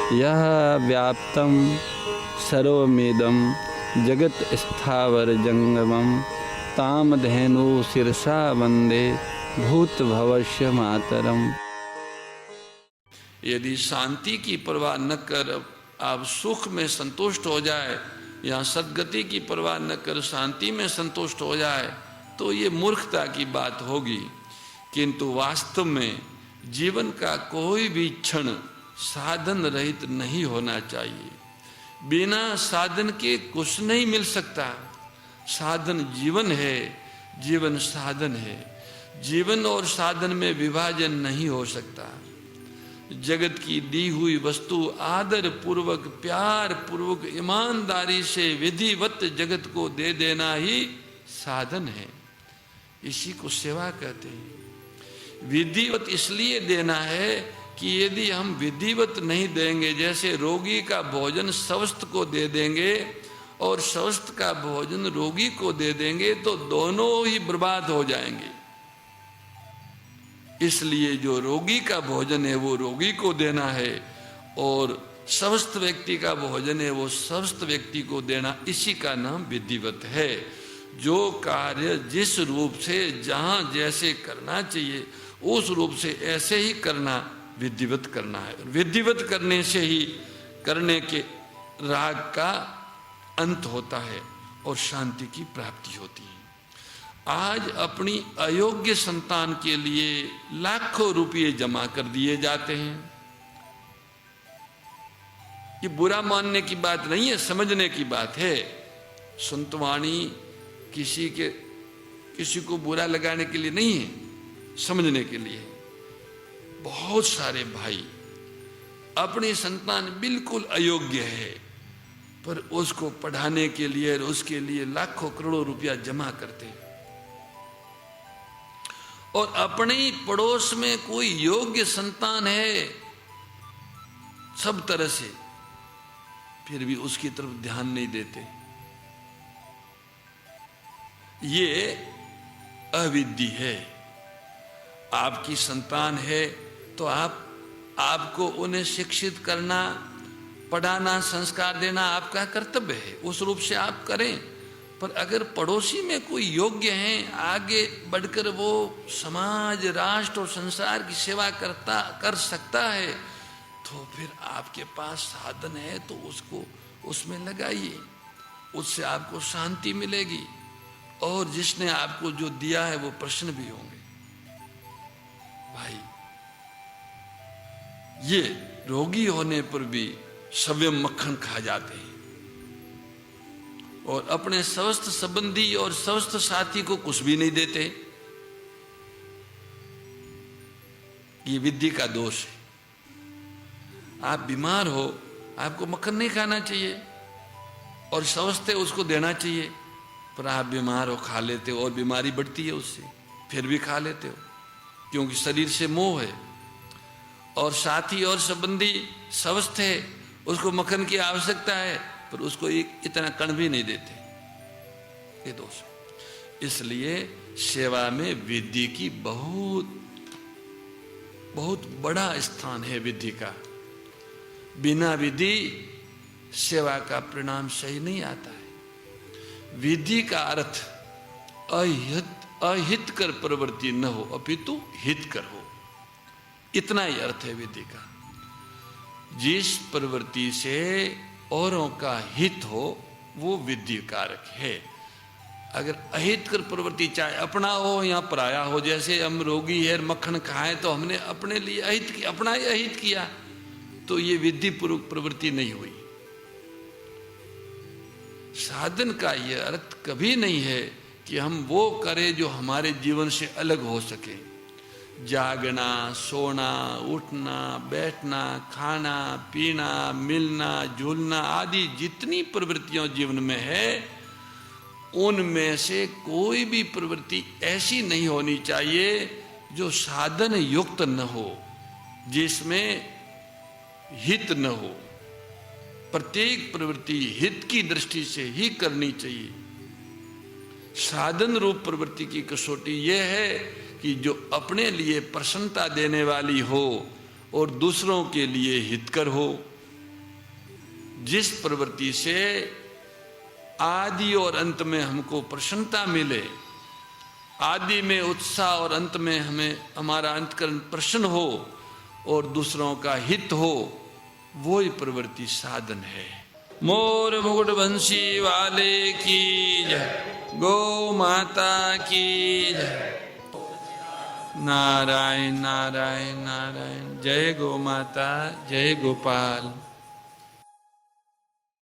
यह व्याप्तं सर्वमिदं जगत् स्थावर जंगमं तामधेनु शिरसा वंदे भूत भवस्य मातरम। यदि शांति की परवाह न कर आप सुख में संतुष्ट हो जाए या सद्गति की परवाह न कर शांति में संतुष्ट हो जाए तो ये मूर्खता की बात होगी। किंतु वास्तव में जीवन का कोई भी क्षण साधन रहित नहीं होना चाहिए। बिना साधन के कुछ नहीं मिल सकता। साधन जीवन है, जीवन साधन है। जीवन और साधन में विभाजन नहीं हो सकता। जगत की दी हुई वस्तु आदर पूर्वक, प्यार पूर्वक, ईमानदारी से विधिवत जगत को दे देना ही साधन है। इसी को सेवा कहते हैं। विधिवत इसलिए देना है कि यदि हम विधिवत नहीं देंगे, जैसे रोगी का भोजन स्वस्थ को दे देंगे और स्वस्थ का भोजन रोगी को दे देंगे तो दोनों ही बर्बाद हो जाएंगे। इसलिए जो रोगी का भोजन है वो रोगी को देना है और स्वस्थ व्यक्ति का भोजन है वो स्वस्थ व्यक्ति को देना। इसी का नाम विधिवत है। जो कार्य जिस रूप से जहां जैसे करना चाहिए उस रूप से ऐसे ही करना विधिवत करना है। विधिवत करने से ही करने के राग का अंत होता है और शांति की प्राप्ति होती है। आज अपनी अयोग्य संतान के लिए लाखों रुपये जमा कर दिए जाते हैं। ये बुरा मानने की बात नहीं है, समझने की बात है। संतवाणी किसी को बुरा लगाने के लिए नहीं है, समझने के लिए। बहुत सारे भाई अपनी संतान बिल्कुल अयोग्य है पर उसको पढ़ाने के लिए और उसके लिए लाखों करोड़ों रुपया जमा करते हैं। और अपने पड़ोस में कोई योग्य संतान है सब तरह से, फिर भी उसकी तरफ ध्यान नहीं देते। ये अविद्या है। आपकी संतान है तो आपको उन्हें शिक्षित करना, पढ़ाना, संस्कार देना आपका कर्तव्य है। उस रूप से आप करें। पर अगर पड़ोसी में कोई योग्य हैं, आगे बढ़कर वो समाज, राष्ट्र और संसार की सेवा कर सकता है तो फिर आपके पास साधन है तो उसको उसमें लगाइए। उससे आपको शांति मिलेगी और जिसने आपको जो दिया है वो प्रसन्न भी होंगे। भाई, ये रोगी होने पर भी स्वयं मक्खन खा जाते हैं और अपने स्वस्थ संबंधी और स्वस्थ साथी को कुछ भी नहीं देते। ये विद्या का दोष है। आप बीमार हो, आपको मक्खन नहीं खाना चाहिए और स्वस्थ है उसको देना चाहिए, पर आप बीमार हो, खा लेते हो और बीमारी बढ़ती है उससे, फिर भी खा लेते हो क्योंकि शरीर से मोह है। और साथी और संबंधी स्वस्थ है, उसको मक्खन की आवश्यकता है पर उसको इतना कण भी नहीं देते। ये दोष। इसलिए सेवा में विधि की बहुत बड़ा स्थान है। विधि का बिना विधि सेवा का परिणाम सही नहीं आता है। विधि का अर्थ अहितकर प्रवृत्ति न हो अपितु हितकर हो, इतना ही अर्थ है विधि का। जिस प्रवृत्ति से औरों का हित हो वो विधि कारक है। अगर अहितकर प्रवृत्ति चाहे अपना हो या पराया हो, जैसे हम रोगी है मक्खन खाएं तो हमने अपने लिए अहित किया, अपना ही अहित किया, तो ये विधि पूर्वक प्रवृत्ति नहीं हुई। साधन का यह अर्थ कभी नहीं है कि हम वो करें जो हमारे जीवन से अलग हो सके। जागना, सोना, उठना, बैठना, खाना, पीना, मिलना, झूलना आदि जितनी प्रवृत्तियां जीवन में है, उनमें से कोई भी प्रवृत्ति ऐसी नहीं होनी चाहिए जो साधन युक्त न हो, जिसमें हित न हो। प्रत्येक प्रवृत्ति हित की दृष्टि से ही करनी चाहिए। साधन रूप प्रवृत्ति की कसौटी यह है कि जो अपने लिए प्रसन्नता देने वाली हो और दूसरों के लिए हितकर हो, जिस प्रवृत्ति से आदि और अंत में हमको प्रसन्नता मिले, आदि में उत्साह और अंत में हमें हमारा अंतकरण प्रसन्न हो और दूसरों का हित हो, वो ही प्रवृत्ति साधन है। मोर मुकुट बंसी वाले की जय, गौ माता की जय। नारायण नारायण नारायण, जय गौ माता, जय गोपाल।